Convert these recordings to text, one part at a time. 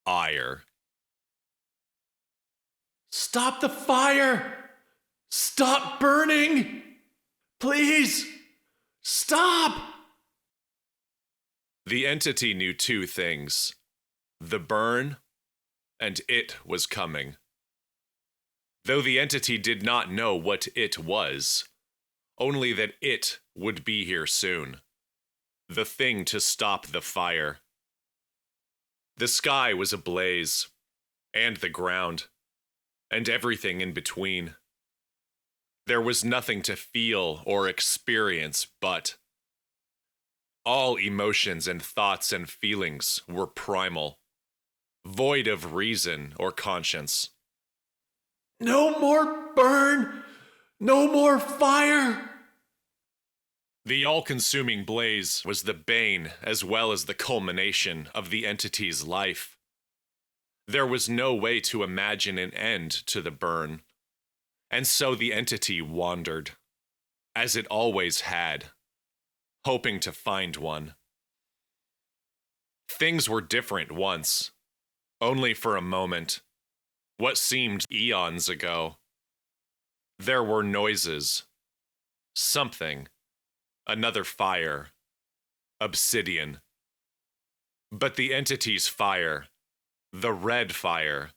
ire. Stop the fire! Stop burning! Please! Stop! The entity knew two things: the burn, and it was coming. Though the entity did not know what it was, only that it would be here soon. The thing to stop the fire. The sky was ablaze, and the ground, and everything in between. There was nothing to feel or experience but. All emotions and thoughts and feelings were primal, void of reason or conscience. No more burn! No more fire! The all-consuming blaze was the bane as well as the culmination of the entity's life. There was no way to imagine an end to the burn, and so the entity wandered, as it always had, hoping to find one. Things were different once, only for a moment, what seemed eons ago. There were noises, something, another fire, obsidian. But the entity's fire, the red fire,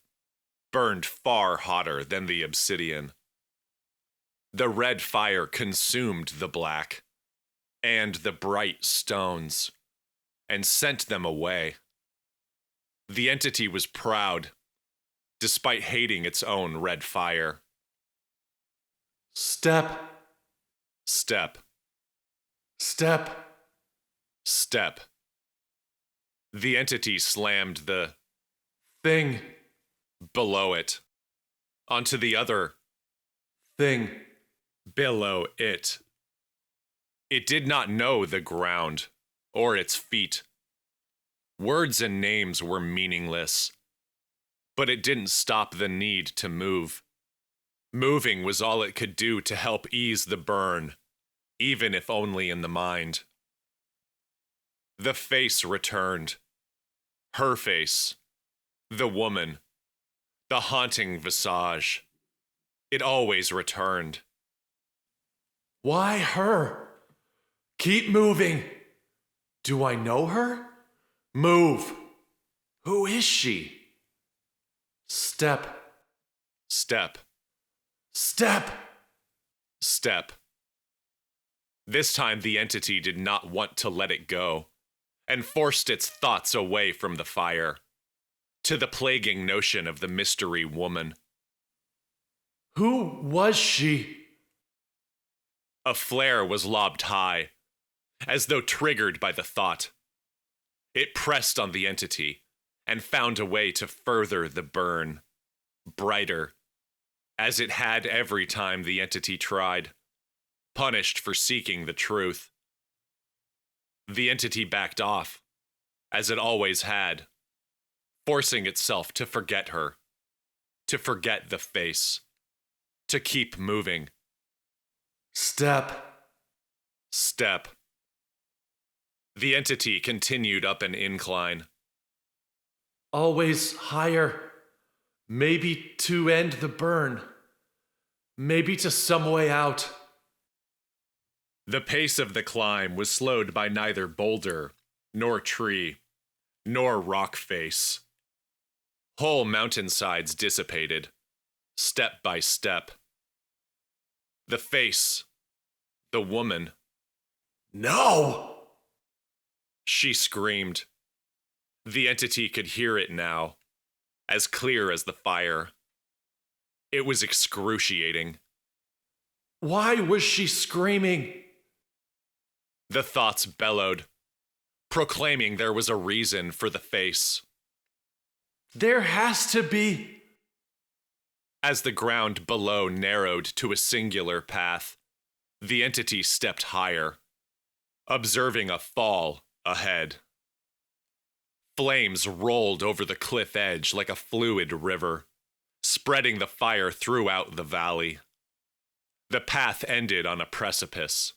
burned far hotter than the obsidian. The red fire consumed the black and the bright stones and sent them away. The entity was proud, despite hating its own red fire. Step, Step, step. step. The entity slammed the Thing, below it onto the other thing. below it. It did not know the ground or its feet. Words and names were meaningless, but it didn't stop the need to move. Moving was all it could do to help ease the burn, even if only in the mind. The face returned. Her face. The woman. The haunting visage. It always returned. Why her? Keep moving. Do I know her? Move. Who is she? Step, Step. step. Step. This time the entity did not want to let it go, and forced its thoughts away from the fire, to the plaguing notion of the mystery woman. Who was she? A flare was lobbed high, as though triggered by the thought. It pressed on the entity, and found a way to further the burn, brighter, as it had every time the entity tried, punished for seeking the truth. The entity backed off, as it always had, forcing itself to forget her, to forget the face, to keep moving. Step, Step. The entity continued up an incline. always higher. Maybe to end the burn. Maybe to some way out. The pace of the climb was slowed by neither boulder, nor tree, nor rock face. Whole mountainsides dissipated, step by step. The face, the woman, No! she screamed. The entity could hear it now, as clear as the fire. It was excruciating. Why was she screaming? The thoughts bellowed, proclaiming there was a reason for the face. There has to be. As the ground below narrowed to a singular path, the entity stepped higher, observing a fall ahead. Flames rolled over the cliff edge like a fluid river, spreading the fire throughout the valley. The path ended on a precipice.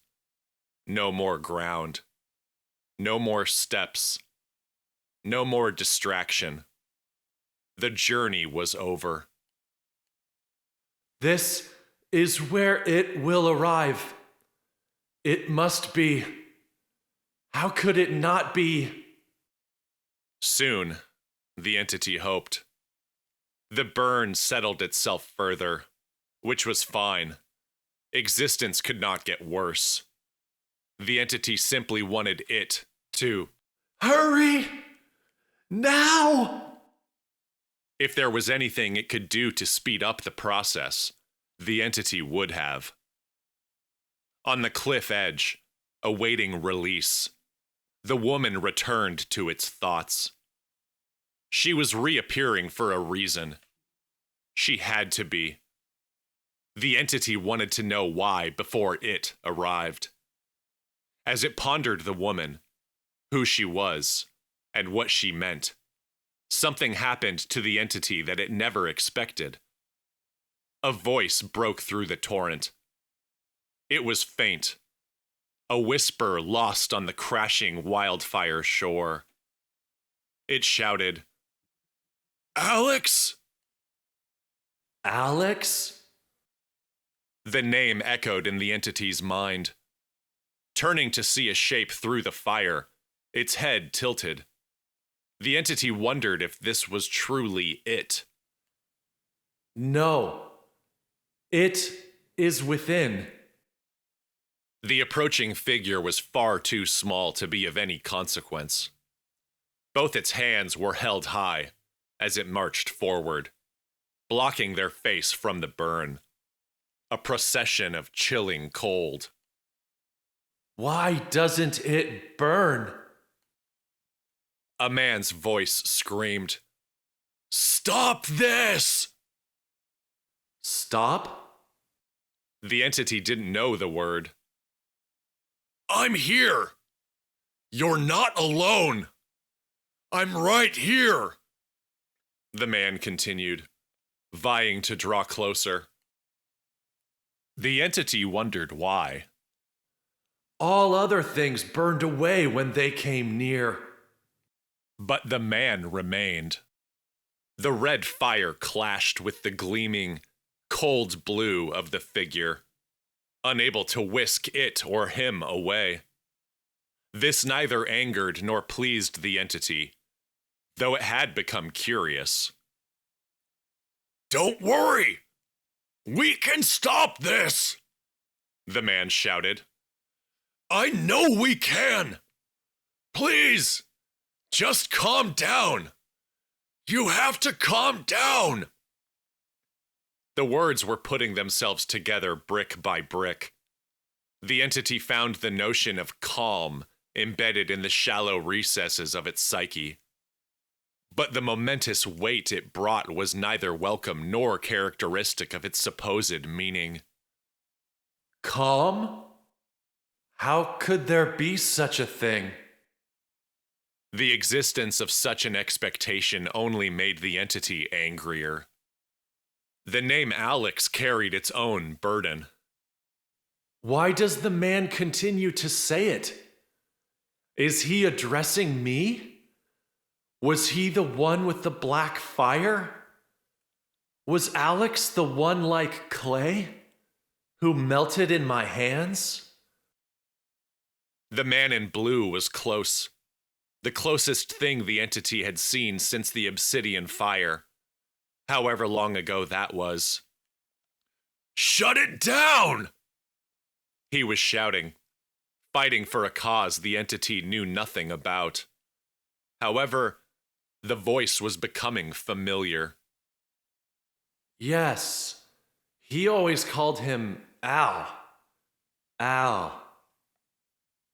No more ground. No more steps. No more distraction. The journey was over. This is where it will arrive. It must be. How could it not be? Soon, the entity hoped. The burn settled itself further, which was fine. Existence could not get worse. The entity simply wanted it to Hurry! Now! If there was anything it could do to speed up the process, the entity would have. On the cliff edge, awaiting release, the woman returned to its thoughts. She was reappearing for a reason. She had to be. The entity wanted to know why before it arrived. As it pondered the woman, who she was, and what she meant, something happened to the entity that it never expected. A voice broke through the torrent. It was faint, a whisper lost on the crashing wildfire shore. It shouted, "Alex!" Alex? The name echoed in the entity's mind. Turning to see a shape through the fire, its head tilted. The entity wondered if this was truly it. No. It is within. The approaching figure was far too small to be of any consequence. Both its hands were held high as it marched forward, blocking their face from the burn. A procession of chilling cold. Why doesn't it burn? A man's voice screamed, "Stop this!" Stop? The entity didn't know the word. "I'm here. You're not alone. I'm right here," the man continued, vying to draw closer. The entity wondered why. All other things burned away when they came near. But the man remained. The red fire clashed with the gleaming, cold blue of the figure, unable to whisk it or him away. This neither angered nor pleased the entity, though it had become curious. "Don't worry! We can stop this!" the man shouted. "I know we can! Please, just calm down! You have to calm down!" The words were putting themselves together brick by brick. The entity found the notion of calm embedded in the shallow recesses of its psyche. But the momentous weight it brought was neither welcome nor characteristic of its supposed meaning. Calm? How could there be such a thing? The existence of such an expectation only made the entity angrier. The name Alex carried its own burden. Why does the man continue to say it? Is he addressing me? Was he the one with the black fire? Was Alex the one like clay, who melted in my hands? The man in blue was close, the closest thing the entity had seen since the obsidian fire, however long ago that was. "Shut it down!" He was shouting, fighting for a cause the entity knew nothing about. However, the voice was becoming familiar. Yes, he always called him Al. Al.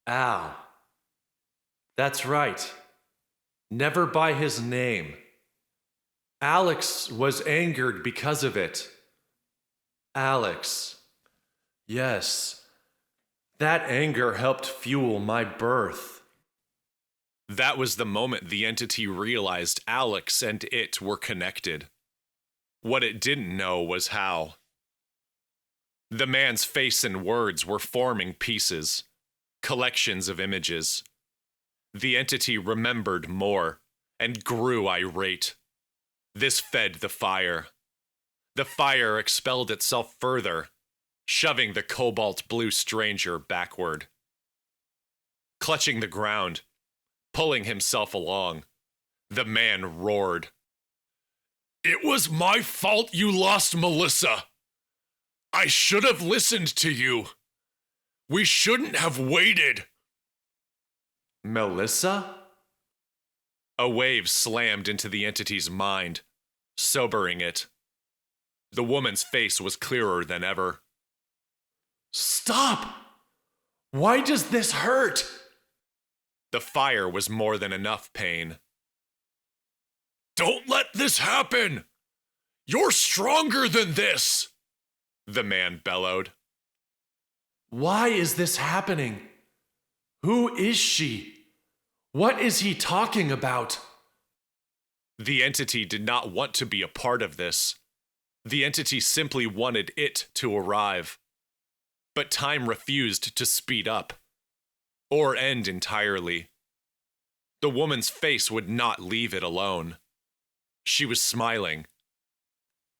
Al. That's right. Never by his name. Alex was angered because of it. Alex. Yes. That anger helped fuel my birth. That was the moment the entity realized Alex and it were connected. What it didn't know was how. The man's face and words were forming pieces, collections of images. The entity remembered more and grew irate. This fed the fire. The fire expelled itself further, shoving the cobalt blue stranger backward. Clutching the ground, pulling himself along, the man roared. "It was my fault you lost Melissa. I should have listened to you. We shouldn't have waited." Melissa? A wave slammed into the entity's mind, sobering it. The woman's face was clearer than ever. Stop! Why does this hurt? The fire was more than enough pain. "Don't let this happen! You're stronger than this!" the man bellowed. Why is this happening? Who is she? What is he talking about? The entity did not want to be a part of this. The entity simply wanted it to arrive. But time refused to speed up, or end entirely. The woman's face would not leave it alone. She was smiling.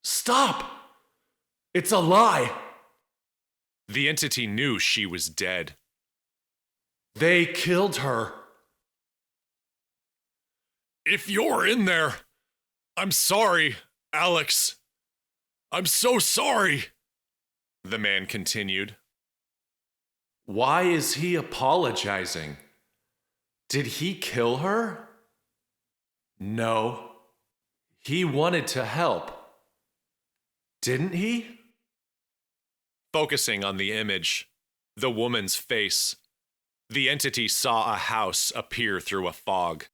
Stop! It's a lie! The entity knew she was dead. They killed her. "If you're in there, I'm sorry, Alex. I'm so sorry," the man continued. Why is he apologizing? Did he kill her? No. He wanted to help. Didn't he? Focusing on the image, the woman's face, the entity saw a house appear through a fog.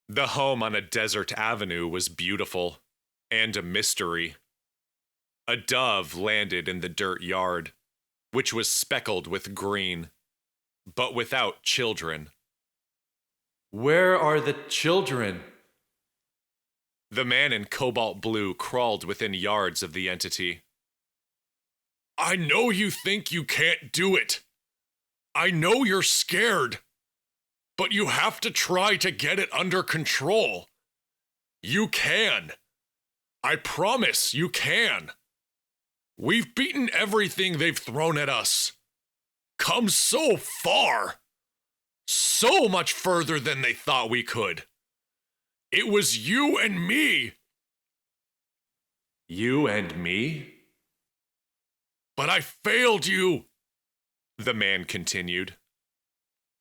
The home on a desert avenue was beautiful and a mystery. A dove landed in the dirt yard, which was speckled with green, but without children. Where are the children? The man in cobalt blue crawled within yards of the entity. "I know you think you can't do it. I know you're scared. But you have to try to get it under control. You can. I promise you can. We've beaten everything they've thrown at us. Come so far. So much further than they thought we could. It was you and me." You and me? "But I failed you," the man continued.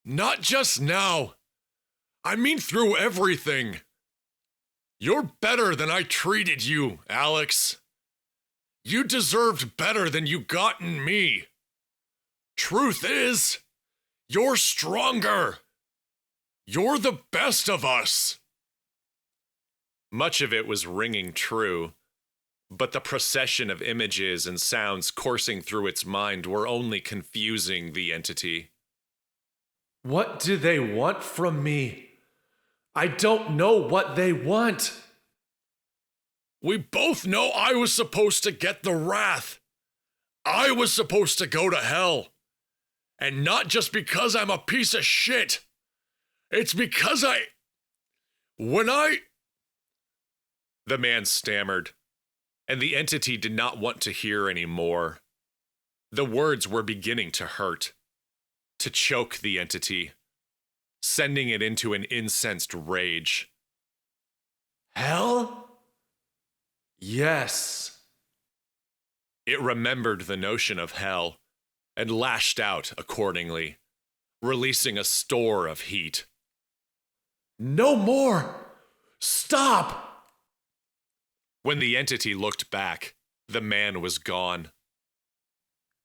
"Not just now. I mean through everything. You're better than I treated you, Alex. You deserved better than you got in me. Truth is, you're stronger. You're the best of us." Much of it was ringing true, but the procession of images and sounds coursing through its mind were only confusing the entity. What do they want from me? I don't know what they want. "We both know I was supposed to get the wrath. I was supposed to go to hell. And not just because I'm a piece of shit. It's because The man stammered, and the entity did not want to hear any more. The words were beginning to hurt, to choke the entity, sending it into an incensed rage. Hell? Yes. It remembered the notion of hell and lashed out accordingly, releasing a store of heat. No more! Stop! When the entity looked back, the man was gone.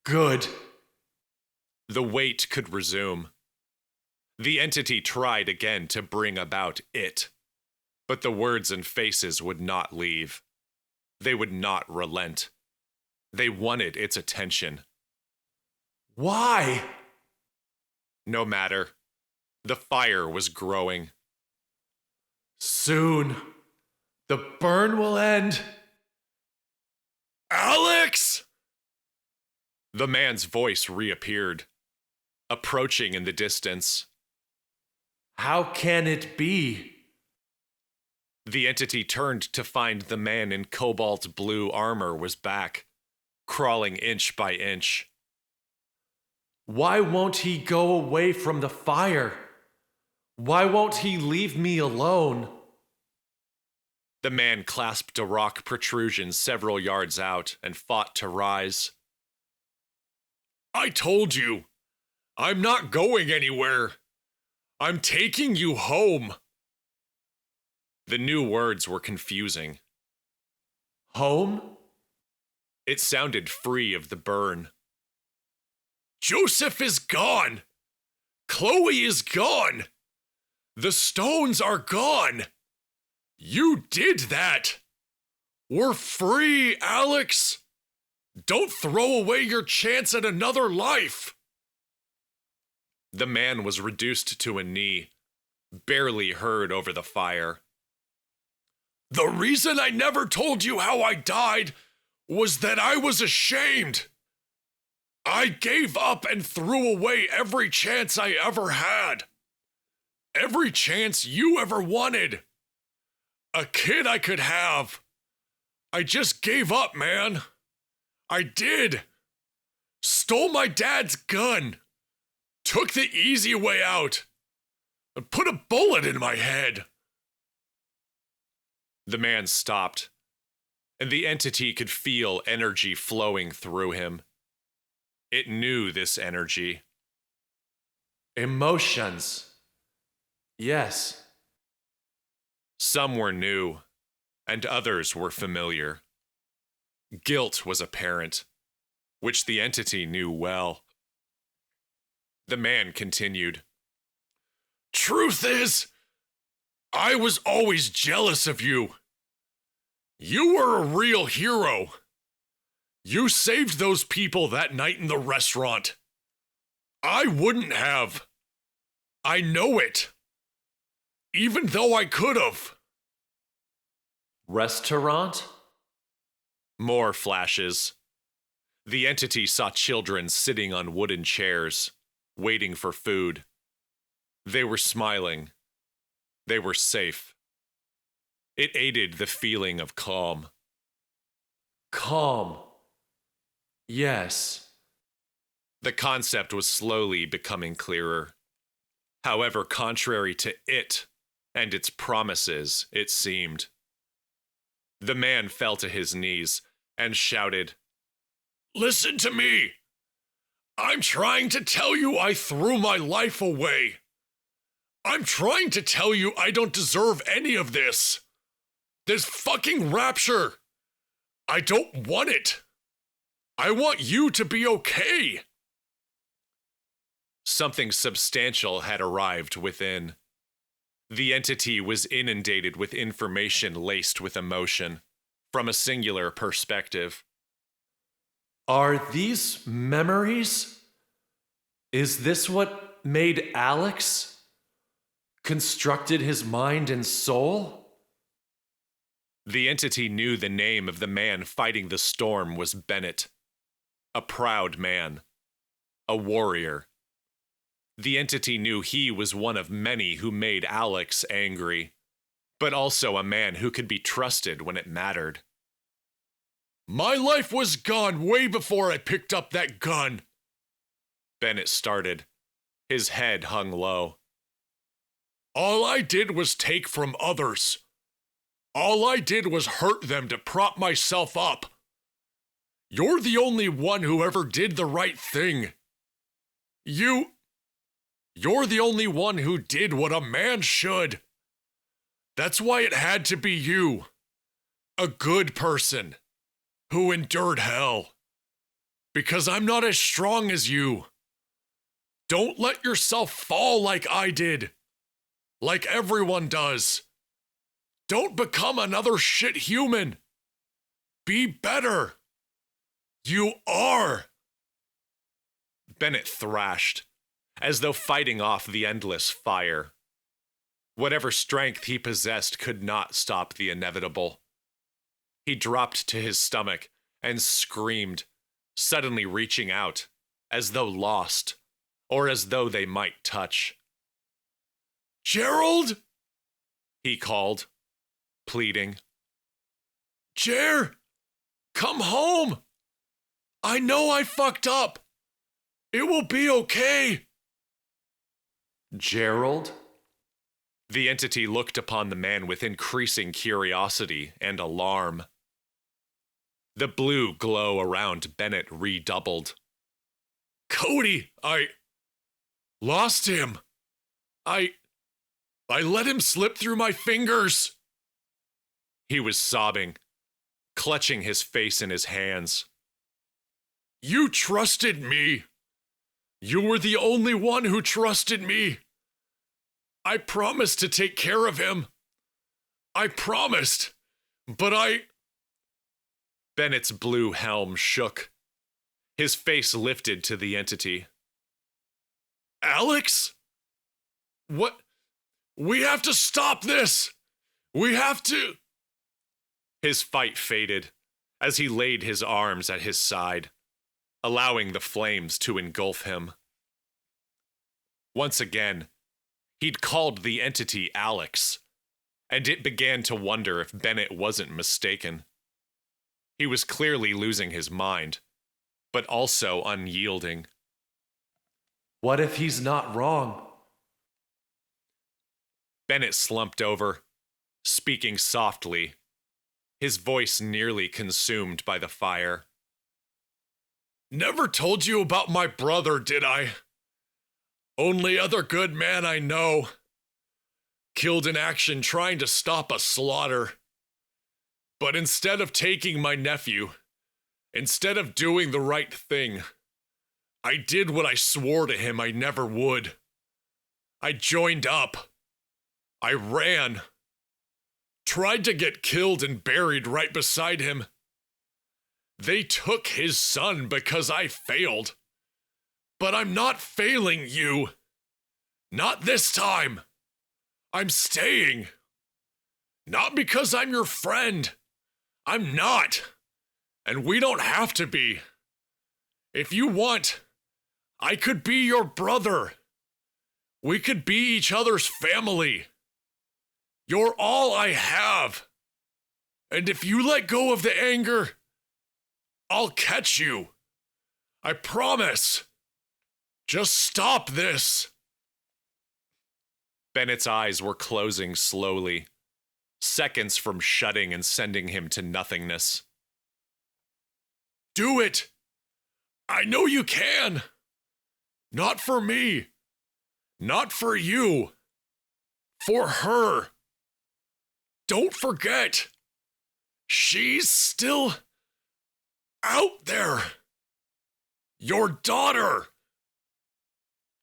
Good. The wait could resume. The entity tried again to bring about it, but the words and faces would not leave. They would not relent. They wanted its attention. Why? No matter. The fire was growing. Soon, the burn will end. "Alex!" The man's voice reappeared, approaching in the distance. How can it be? The entity turned to find the man in cobalt blue armor was back, crawling inch by inch. Why won't he go away from the fire? Why won't he leave me alone? The man clasped a rock protrusion several yards out and fought to rise. I told you, I'm not going anywhere. I'm taking you home. The new words were confusing. Home? It sounded free of the burn. Joseph is gone. Chloe is gone. The stones are gone. You did that. We're free, Alex. Don't throw away your chance at another life. The man was reduced to a knee, barely heard over the fire. The reason I never told you how I died was that I was ashamed. I gave up and threw away every chance I ever had. Every chance you ever wanted. A kid I could have. I just gave up, man. I did. Stole my dad's gun. Took the easy way out. And put a bullet in my head. The man stopped, and the entity could feel energy flowing through him. It knew this energy. Emotions. Yes. Some were new, and others were familiar. Guilt was apparent, which the entity knew well. The man continued. Truth is, I was always jealous of you. You were a real hero. You saved those people that night in the restaurant. I wouldn't have. I know it. Even though I could have. Restaurant? More flashes. The entity saw children sitting on wooden chairs, waiting for food. They were smiling. They were safe. It aided the feeling of calm. Calm. Yes. The concept was slowly becoming clearer. However, contrary to it and its promises, it seemed. The man fell to his knees and shouted, Listen to me! I'm trying to tell you I threw my life away. I'm trying to tell you I don't deserve any of this. This fucking rapture. I don't want it. I want you to be okay. Something substantial had arrived within. The entity was inundated with information laced with emotion, from a singular perspective. Are these memories? Is this what made Alex? Constructed his mind and soul? The entity knew the name of the man fighting the storm was Bennett. A proud man. A warrior. The entity knew he was one of many who made Alex angry, but also a man who could be trusted when it mattered. My life was gone way before I picked up that gun. Bennett started. His head hung low. All I did was take from others. All I did was hurt them to prop myself up. You're the only one who ever did the right thing. You're the only one who did what a man should. That's why it had to be you. A good person who endured hell. Because I'm not as strong as you. Don't let yourself fall like I did. Like everyone does. Don't become another shit human. Be better. You are. Bennett thrashed, as though fighting off the endless fire. Whatever strength he possessed could not stop the inevitable. He dropped to his stomach and screamed, suddenly reaching out, as though lost, or as though they might touch. Gerald? He called. pleading. Jer, come home. I know I fucked up. It will be okay. Gerald? The entity looked upon the man with increasing curiosity and alarm. The blue glow around Bennett redoubled. Cody, I lost him. I let him slip through my fingers. He was sobbing, clutching his face in his hands. You trusted me. You were the only one who trusted me. I promised to take care of him. I promised, but Bennett's blue helm shook. His face lifted to the entity. Alex? What? We have to stop this. We have to. His fight faded as he laid his arms at his side, allowing the flames to engulf him. Once again, he'd called the entity Alex, and it began to wonder if Bennett wasn't mistaken. He was clearly losing his mind, but also unyielding. What if he's not wrong? Bennett slumped over, speaking softly, his voice nearly consumed by the fire. Never told you about my brother, did I? Only other good man I know. Killed in action trying to stop a slaughter. But instead of taking my nephew, instead of doing the right thing, I did what I swore to him I never would. I joined up. I ran. Tried to get killed and buried right beside him. They took his son because I failed. But I'm not failing you. Not this time. I'm staying. Not because I'm your friend. I'm not. And we don't have to be. If you want, I could be your brother. We could be each other's family. You're all I have. And if you let go of the anger, I'll catch you. I promise. Just stop this. Bennett's eyes were closing slowly, seconds from shutting and sending him to nothingness. Do it. I know you can. Not for me. Not for you. For her. Don't forget. She's still out there. Your daughter.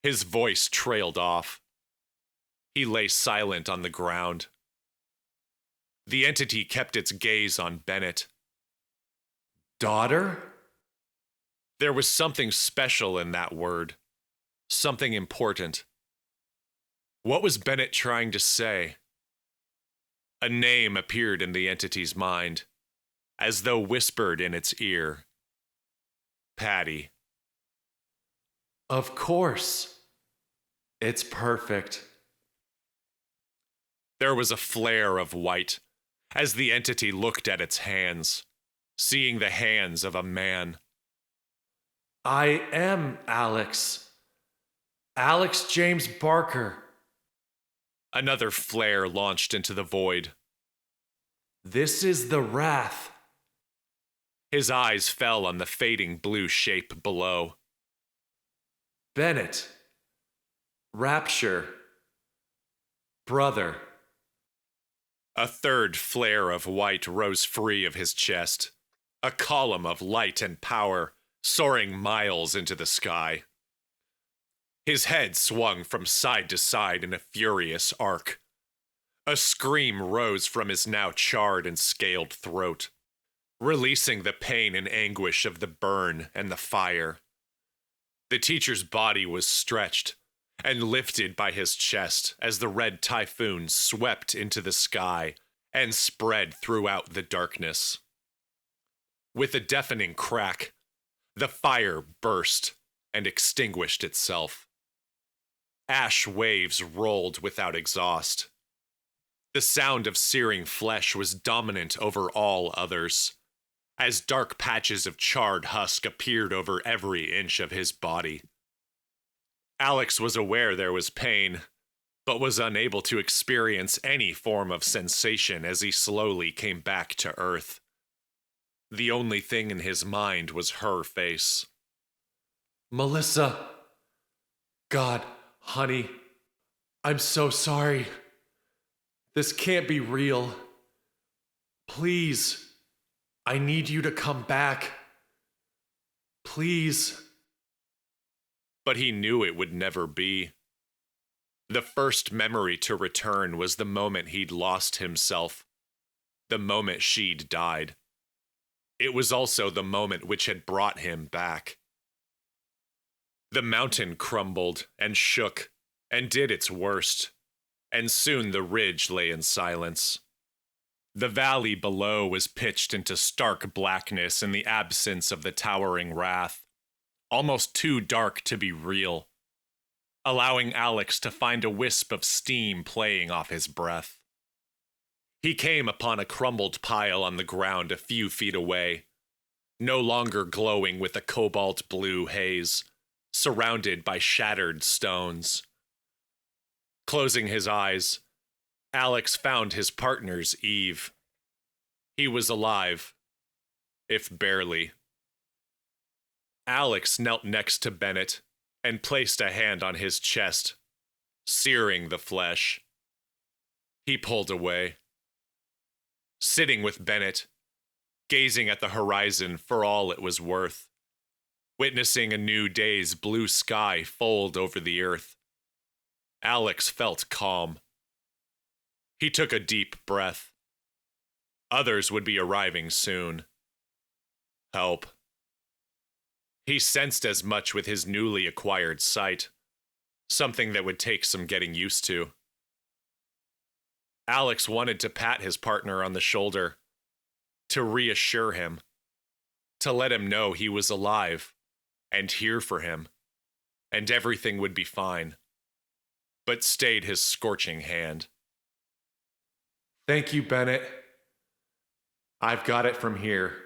His voice trailed off. He lay silent on the ground. The entity kept its gaze on Bennett. Daughter? There was something special in that word. Something important. What was Bennett trying to say? A name appeared in the entity's mind, as though whispered in its ear. Patty. Of course. It's perfect. There was a flare of white as the entity looked at its hands, seeing the hands of a man. I am Alex. Alex James Barker. Another flare launched into the void. This is the wrath. His eyes fell on the fading blue shape below. Bennett. Rapture. Brother. A third flare of white rose free of his chest, a column of light and power soaring miles into the sky. His head swung from side to side in a furious arc. A scream rose from his now charred and scaled throat, releasing the pain and anguish of the burn and the fire. The teacher's body was stretched and lifted by his chest as the red typhoon swept into the sky and spread throughout the darkness. With a deafening crack, the fire burst and extinguished itself. Ash waves rolled without exhaust. The sound of searing flesh was dominant over all others, as dark patches of charred husk appeared over every inch of his body. Alex was aware there was pain, but was unable to experience any form of sensation as he slowly came back to Earth. The only thing in his mind was her face. Melissa. God, honey, I'm so sorry. This can't be real. Please, I need you to come back. Please. But he knew it would never be. The first memory to return was the moment he'd lost himself, the moment she'd died. It was also the moment which had brought him back. The mountain crumbled and shook and did its worst, and soon the ridge lay in silence. The valley below was pitched into stark blackness in the absence of the towering wrath, almost too dark to be real, allowing Alex to find a wisp of steam playing off his breath. He came upon a crumbled pile on the ground a few feet away, no longer glowing with a cobalt blue haze, surrounded by shattered stones. Closing his eyes, Alex found his partner's Eve. He was alive, if barely. Alex knelt next to Bennett and placed a hand on his chest, searing the flesh. He pulled away. Sitting with Bennett, gazing at the horizon for all it was worth, witnessing a new day's blue sky fold over the earth, Alex felt calm. He took a deep breath. Others would be arriving soon. Help. He sensed as much with his newly acquired sight, something that would take some getting used to. Alex wanted to pat his partner on the shoulder, to reassure him, to let him know he was alive and here for him, and everything would be fine, but stayed his scorching hand. Thank you, Bennett. I've got it from here.